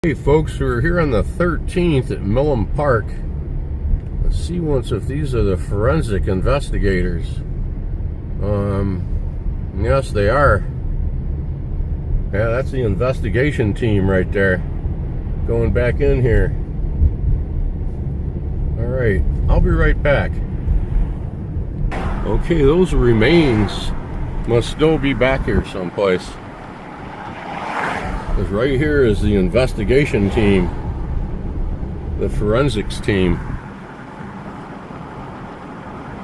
Hey folks, we're here on the 13th at Milham Park. Let's see once if these are the forensic investigators. Yes they are. Yeah, that's the investigation team right there. Going back in here. Alright, I'll be right back. Okay, those remains must still be back here someplace. Because right here is the investigation team, the forensics team.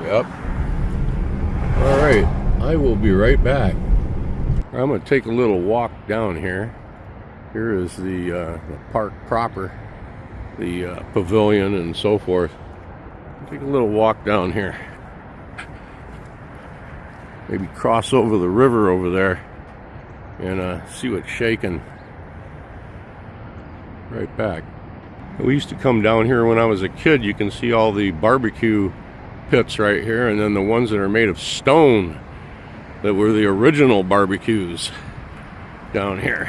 Yep. Alright, I will be right back. I'm going to take a little walk down here. Here is the park proper, the pavilion and so forth. Take a little walk down here. Maybe cross over the river over there and see what's shaking. Right back. We used to come down here when I was a kid. You can see all the barbecue pits right here, and then the ones that are made of stone that were the original barbecues down here.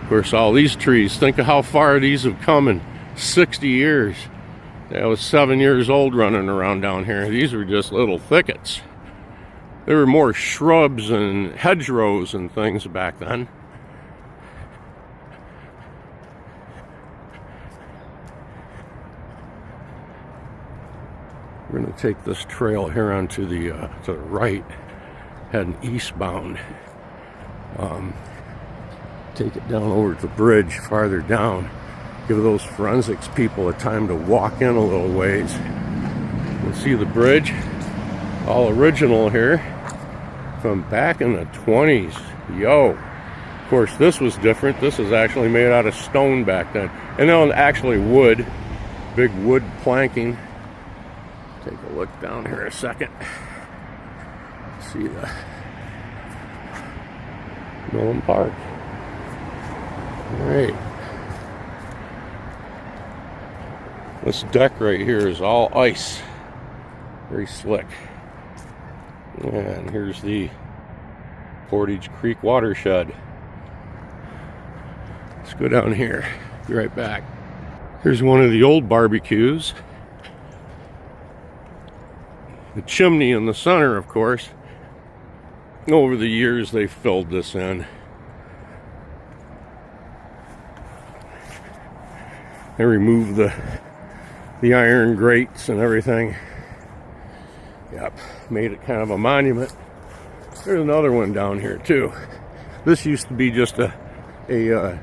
Of course, all these trees, think of how far these have come in 60 years. I was 7 years old running around down here. These were just little thickets. There were more shrubs and hedgerows and things back then. We're going to take this trail here onto the to the right, heading eastbound. Take it down over the bridge farther down. Give those forensics people a time to walk in a little ways. You see the bridge, all original here, from back in the 20s. Yo! Of course, this was different. This is actually made out of stone back then, and then actually wood, big wood planking. Take a look down here a second. See the Milham Park. Alright. This deck right here is all ice. Very slick. And here's the Portage Creek watershed. Let's go down here. Be right back. Here's one of the old barbecues. The chimney in the center, of course. Over the years, they filled this in. They removed the iron grates and everything. Yep, made it kind of a monument. There's another one down here too. This used to be just a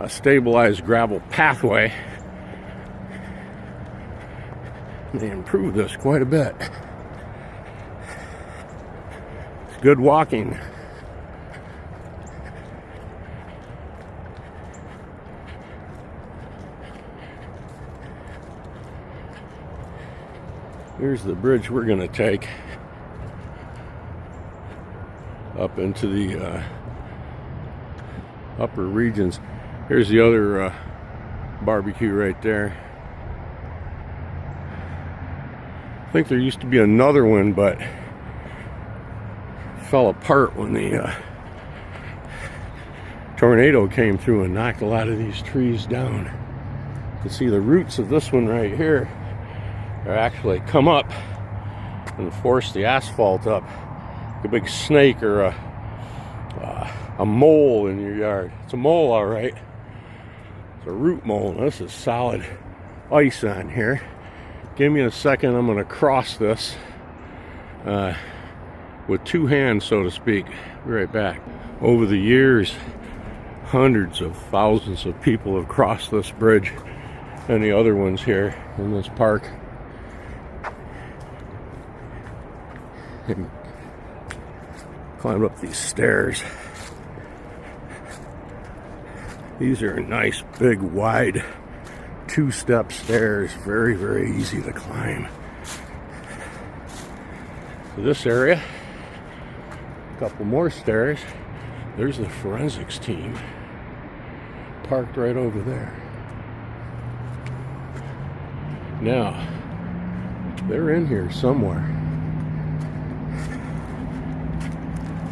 stabilized gravel pathway. They improved this quite a bit. Good walking. Here's the bridge we're going to take up into the upper regions. Here's the other barbecue right there. I think there used to be another one, but fell apart when the tornado came through and knocked a lot of these trees down. You can see the roots of this one right here are actually come up and force the asphalt up. A big snake or a mole in your yard. It's a mole, all right. It's a root mole. This is solid ice on here. Give me a second. I'm going to cross this with two hands, so to speak. Be right back. Over the years, hundreds of thousands of people have crossed this bridge and the other ones here in this park. And climbed up these stairs. These are nice, big, wide, two-step stairs. Very, very easy to climb. So this area, a couple more stairs. There's the forensics team parked right over there. Now, they're in here somewhere.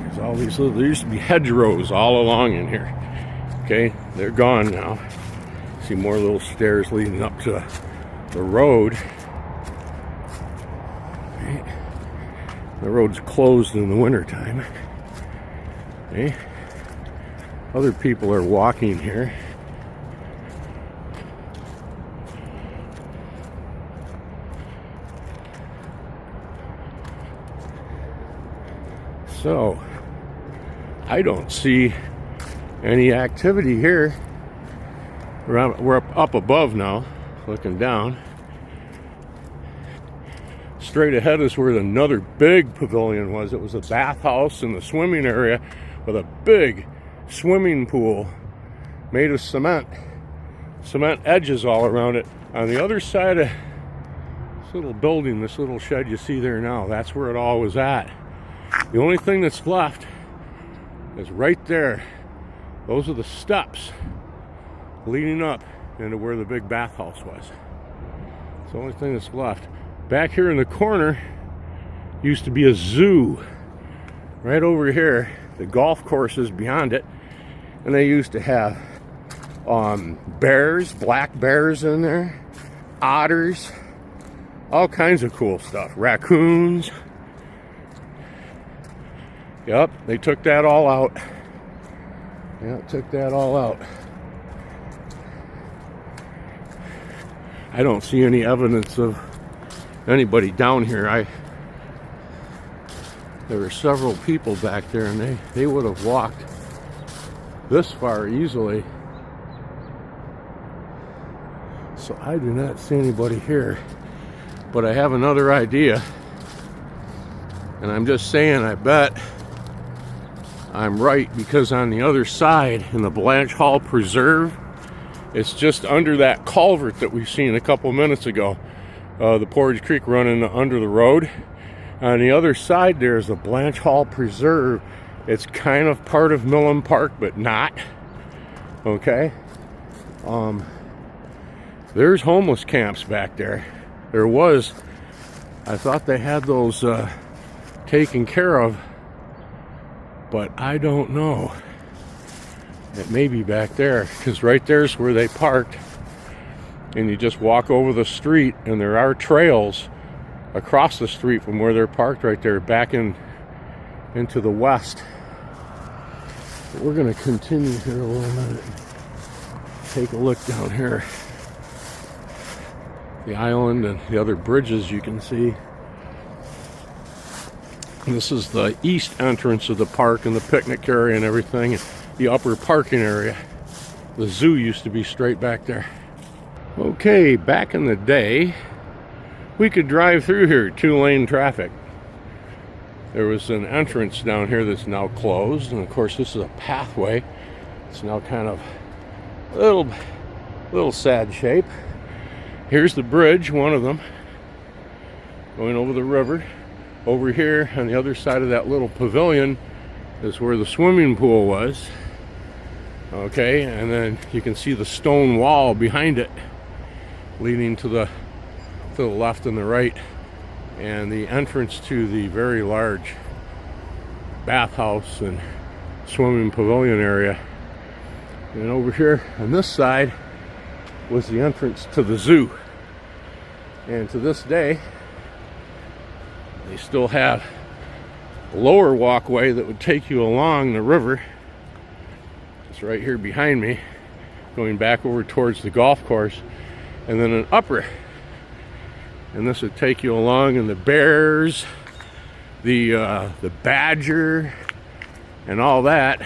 There's all these little, there used to be hedgerows all along in here. Okay, they're gone now. See more little stairs leading up to the road. The road's closed in the wintertime. Okay. Other people are walking here. So, I don't see any activity here. We're up above now, looking down. Straight ahead is where another big pavilion was. It was a bathhouse and the swimming area with a big swimming pool made of cement edges all around it. On the other side of this little building, this little shed you see there now, that's where it all was at. The only thing that's left is right there. Those are the steps leading up into where the big bathhouse was. It's the only thing that's left. Back here in the corner used to be a zoo. Right over here, the golf course is beyond it, and they used to have bears, black bears in there, otters, all kinds of cool stuff, raccoons. Yep, they took that all out. Yeah, took that all out. I don't see any evidence of anybody down here. There were several people back there, and they would have walked this far easily. So I do not see anybody here. But I have another idea. And I'm just saying, I bet I'm right, because on the other side in the Blanche Hall Preserve, it's just under that culvert that we've seen a couple minutes ago. The Portage Creek running under the road. On the other side there's the Blanche Hall Preserve. It's kind of part of Milham Park, but not. Okay. There's homeless camps back there. There was. I thought they had those taken care of, but I don't know. It may be back there, because right there's where they parked. And you just walk over the street, and there are trails across the street from where they're parked right there, back into the west. But we're going to continue here a little minute. Take a look down here. The island and the other bridges you can see. And this is the east entrance of the park and the picnic area and everything. And the upper parking area. The zoo used to be straight back there. Okay, back in the day, we could drive through here, 2-lane traffic. There was an entrance down here that's now closed, and of course this is a pathway. It's now kind of a little sad shape. Here's the bridge, one of them, going over the river. Over here on the other side of that little pavilion is where the swimming pool was. Okay, and then you can see the stone wall behind it, leading to the left and the right, and the entrance to the very large bathhouse and swimming pavilion area. And over here on this side was the entrance to the zoo. And to this day, they still have a lower walkway that would take you along the river. It's right here behind me, going back over towards the golf course, and then an upper. And this would take you along, and the bears, the badger, and all that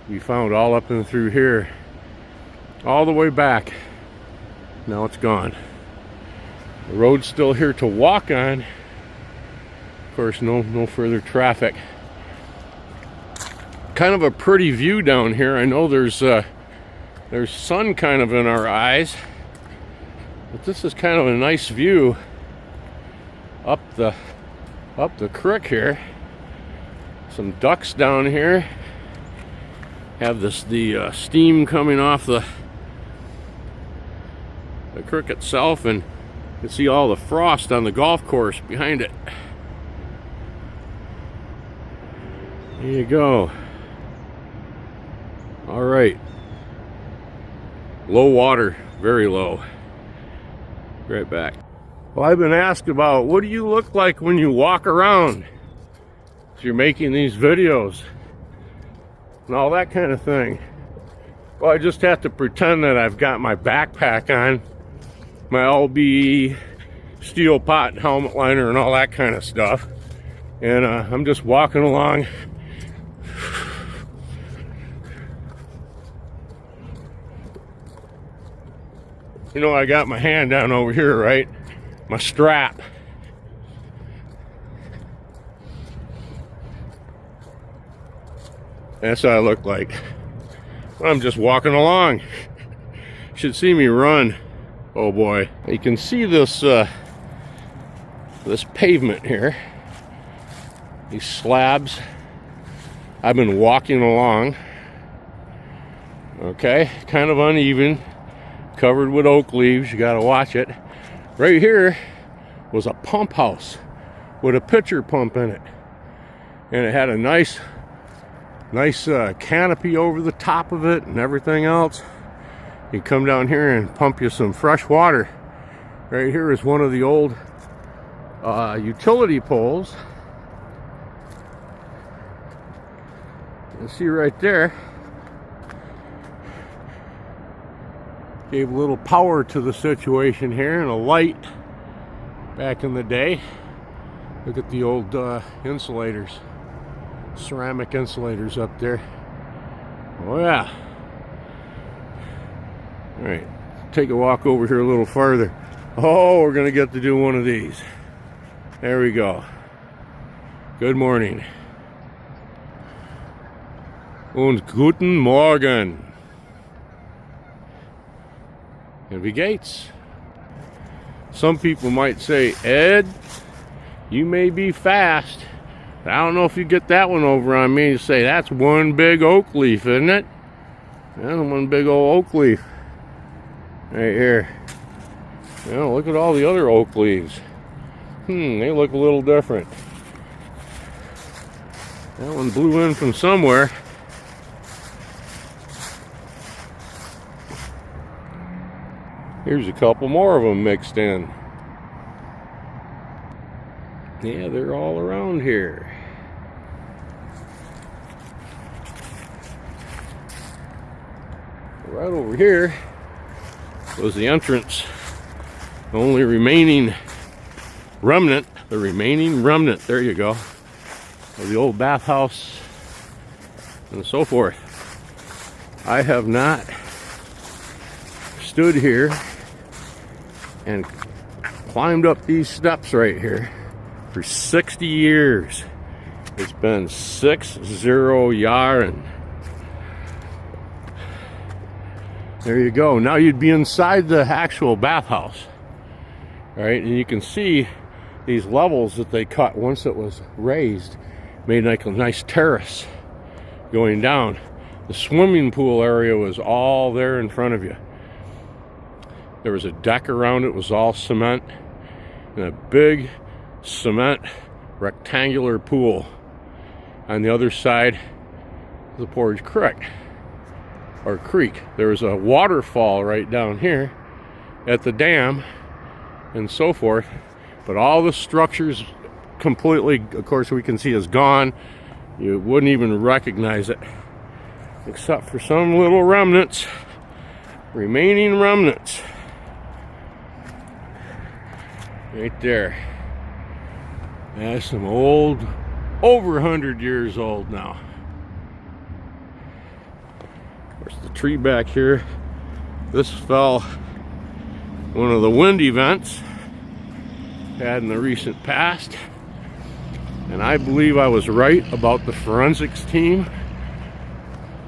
we found all up and through here, all the way back. Now it's gone. The road's still here to walk on. Of course, no further traffic. Kind of a pretty view down here. I know there's sun kind of in our eyes, but this is kind of a nice view up the creek here. Some ducks down here. Have the steam coming off the creek itself, and you can see all the frost on the golf course behind it. There you go. All right. Low water, very low. Right back. Well, I've been asked about what do you look like when you walk around? So you're making these videos and all that kind of thing. Well, I just have to pretend that I've got my backpack on, my LBE steel pot and helmet liner and all that kind of stuff. And I'm just walking along. You know, I got my hand down over here, right? My strap. That's what I look like. I'm just walking along. You should see me run. Oh boy. You can see this this pavement here. These slabs. I've been walking along. Okay, kind of uneven. Covered with oak leaves, you gotta watch it. Right here was a pump house with a pitcher pump in it. And it had a nice canopy over the top of it and everything else. You come down here and pump you some fresh water. Right here is one of the old utility poles. You see right there. Gave a little power to the situation here and a light back in the day. Look at the old insulators, ceramic insulators up there. Oh yeah. All right, take a walk over here a little farther. Oh, we're gonna get to do one of these. There we go. Good morning. Und guten Morgen. Wie geht's? Some people might say, Ed, you may be fast. But I don't know if you get that one over on me and say, that's one big oak leaf, isn't it? That's one big old oak leaf. Right here. You know, look at all the other oak leaves. They look a little different. That one blew in from somewhere. Here's a couple more of them mixed in. Yeah, they're all around here. Right over here was the entrance. The only remaining remnant, there you go, of the old bathhouse and so forth. I have not stood here and climbed up these steps right here for 60 years. It's been 60 yarn. There you go. Now you'd be inside the actual bathhouse, right? And you can see these levels that they cut once it was raised, made like a nice terrace going down. The swimming pool area was all there in front of you. There was a deck around it, was all cement, and a big cement rectangular pool on the other side of the Portage Creek. There was a waterfall right down here at the dam and so forth, but all the structures completely, of course, we can see is gone. You wouldn't even recognize it, except for some little remnants, remaining remnants. Right there. That's some old, over 100 years old now. Of course, the tree back here, this fell one of the wind events had in the recent past. And I believe I was right about the forensics team.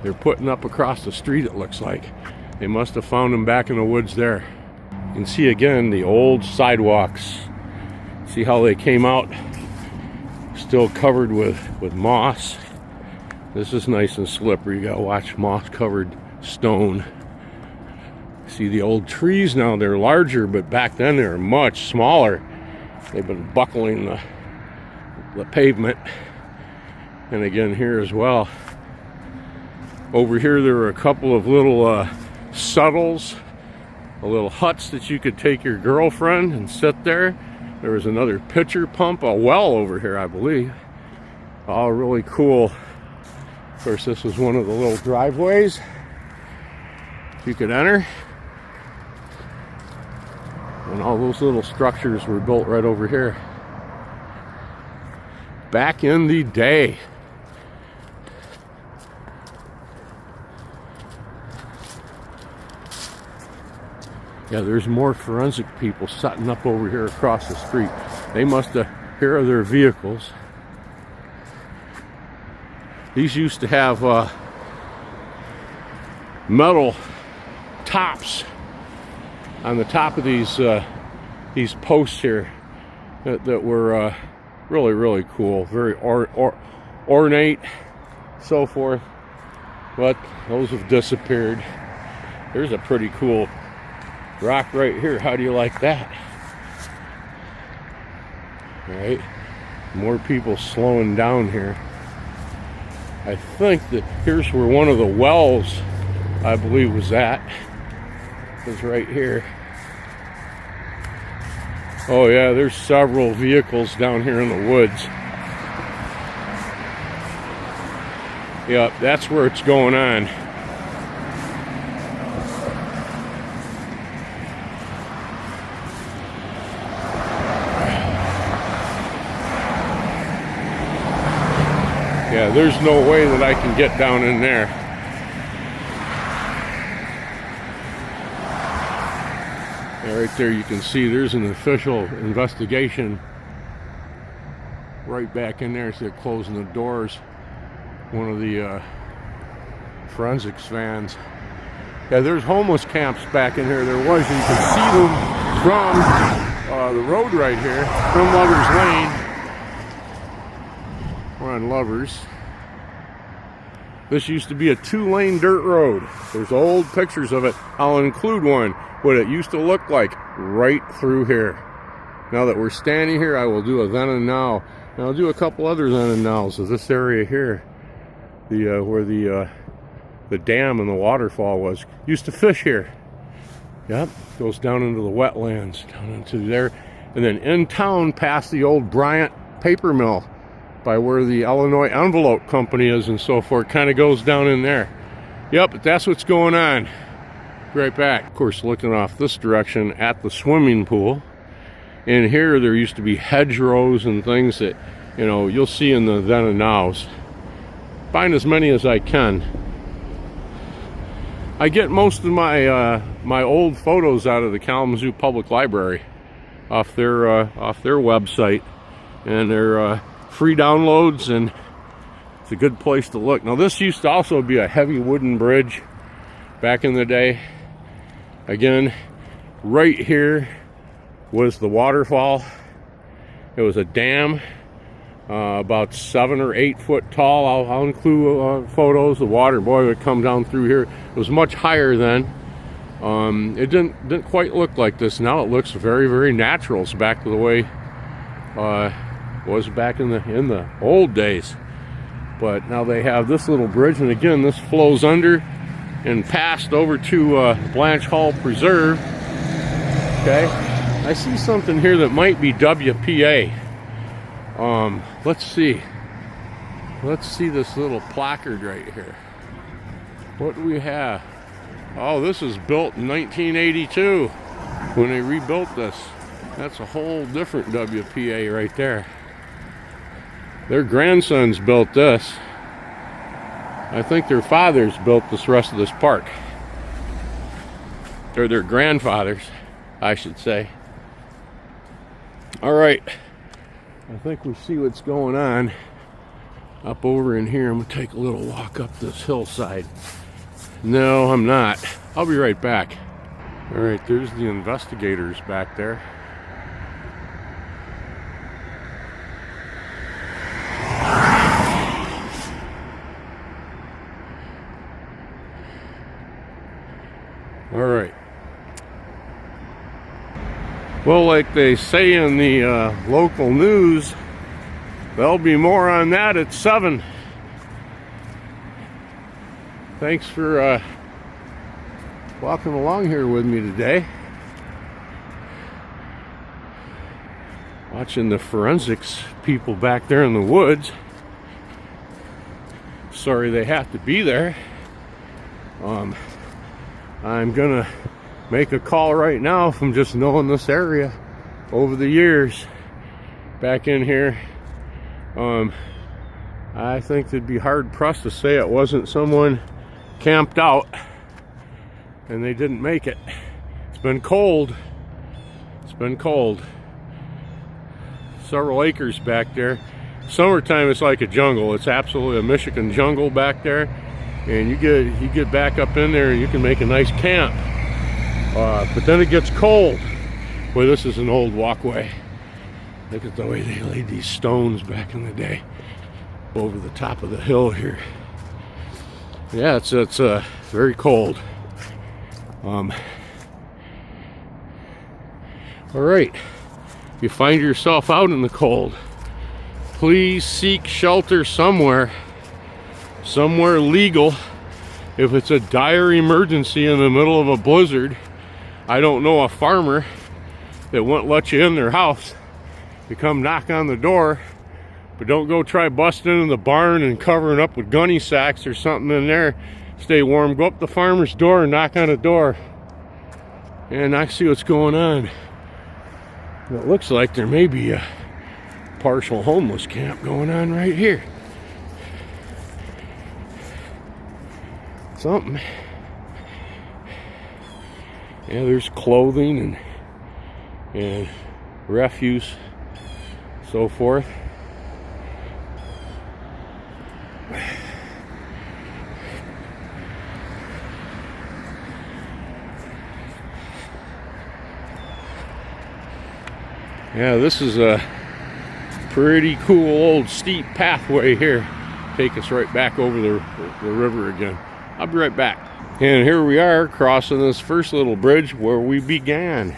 They're putting up across the street, it looks like. They must have found them back in the woods there. You can see again the old sidewalks. See how they came out still covered with moss. This is nice and slippery. You gotta watch moss covered stone. See the old trees now, they're larger, but back then they were much smaller. They've been buckling the pavement. And again here as well. Over here there were a couple of little settles, little huts that you could take your girlfriend and sit there. There was another pitcher pump, a well over here, I believe. All really cool. Of course, this was one of the little driveways you could enter. And all those little structures were built right over here. Back in the day. Yeah, there's more forensic people setting up over here across the street. They must have, here are their vehicles. These used to have metal tops on the top of these posts here that were really, really cool. Very ornate, so forth. But those have disappeared. There's a pretty cool rock right here. How do you like that? All right, more people slowing down here. I think that here's where one of the wells, I believe, was at. Is right here. Oh yeah, there's several vehicles down here in the woods. Yep, that's where it's going on. Yeah, there's no way that I can get down in there. Yeah, right there you can see there's an official investigation right back in there. So they're closing the doors. One of the forensics vans. Yeah, there's homeless camps back in here. There was, you can see them from the road right here, from Lover's Lane. We're on Lovers. This used to be a 2-lane dirt road. There's old pictures of it. I'll include one, what it used to look like right through here. Now that we're standing here, I will do a then and now. And I'll do a couple other then and nows of this area here. Where the dam and the waterfall was. Used to fish here. Yep, goes down into the wetlands, down into there. And then in town past the old Bryant paper mill, by where the Illinois Envelope Company is and so forth, kind of goes down in there. Yep, that's what's going on. Be right back. Of course, looking off this direction at the swimming pool. In here, there used to be hedgerows and things that, you know, you'll see in the then and nows. Find as many as I can. I get most of my my old photos out of the Kalamazoo Public Library, off their website, and they're free downloads, and it's a good place to look. Now, this used to also be a heavy wooden bridge back in the day. Again, right here was the waterfall. It was a dam, about 7 or 8 foot tall. I'll include photos. The water, boy, would come down through here. It was much higher then. It didn't quite look like this. Now it looks very, very natural. It's back to the way it was back in the old days. But now they have this little bridge, and again, this flows under and passed over to Blanche Hall Preserve. Okay, I see something here that might be WPA. Let's see. Let's see this little placard right here. What do we have? Oh, this was built in 1982 when they rebuilt this. That's a whole different WPA right there. Their grandsons built this. I think their fathers built this rest of this park. Or their grandfathers, I should say. All right. I think we see what's going on up over in here. I'm going to take a little walk up this hillside. No, I'm not. I'll be right back. All right, there's the investigators back there. All right. Well, like they say in the local news, there'll be more on that at 7. Thanks for walking along here with me today, watching the forensics people back there in the woods. Sorry they have to be there. I'm gonna make a call right now from just knowing this area over the years back in here. I think it'd be hard pressed to say it wasn't someone camped out and they didn't make it. It's been cold. It's been cold. Several acres back there. Summertime it's like a jungle. It's absolutely a Michigan jungle back there, and you get back up in there and you can make a nice camp. But then it gets cold. Boy, this is an old walkway. Look at the way they laid these stones back in the day over the top of the hill here. Yeah, it's very cold. All right, if you find yourself out in the cold, please seek shelter somewhere legal. If it's a dire emergency in the middle of a blizzard, I don't know a farmer that won't let you in their house. You come knock on the door, but don't go try busting into the barn and covering up with gunny sacks or something in there. Stay warm. Go up the farmer's door and knock on the door, and I see what's going on. It looks like there may be a partial homeless camp going on right here. Something. Yeah, there's clothing and refuse, so forth. Yeah, this is a pretty cool old steep pathway here. Take us right back over the river again. I'll be right back. And here we are crossing this first little bridge where we began.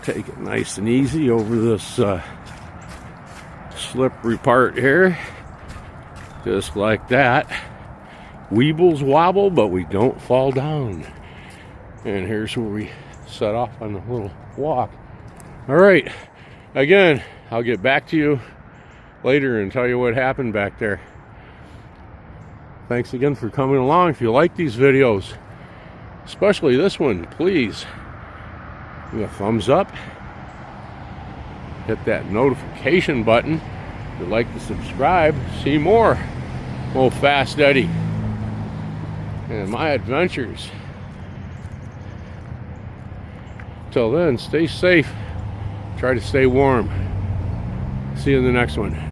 Take it nice and easy over this slippery part here. Just like that. Weebles wobble, but we don't fall down. And here's where we set off on the little walk. All right, again, I'll get back to you later and tell you what happened back there. Thanks again for coming along. If you like these videos, especially this one, please give me a thumbs up, hit that notification button if you'd like to subscribe, see more old Fast Eddie and my adventures. Till then, stay safe, try to stay warm. See you in the next one.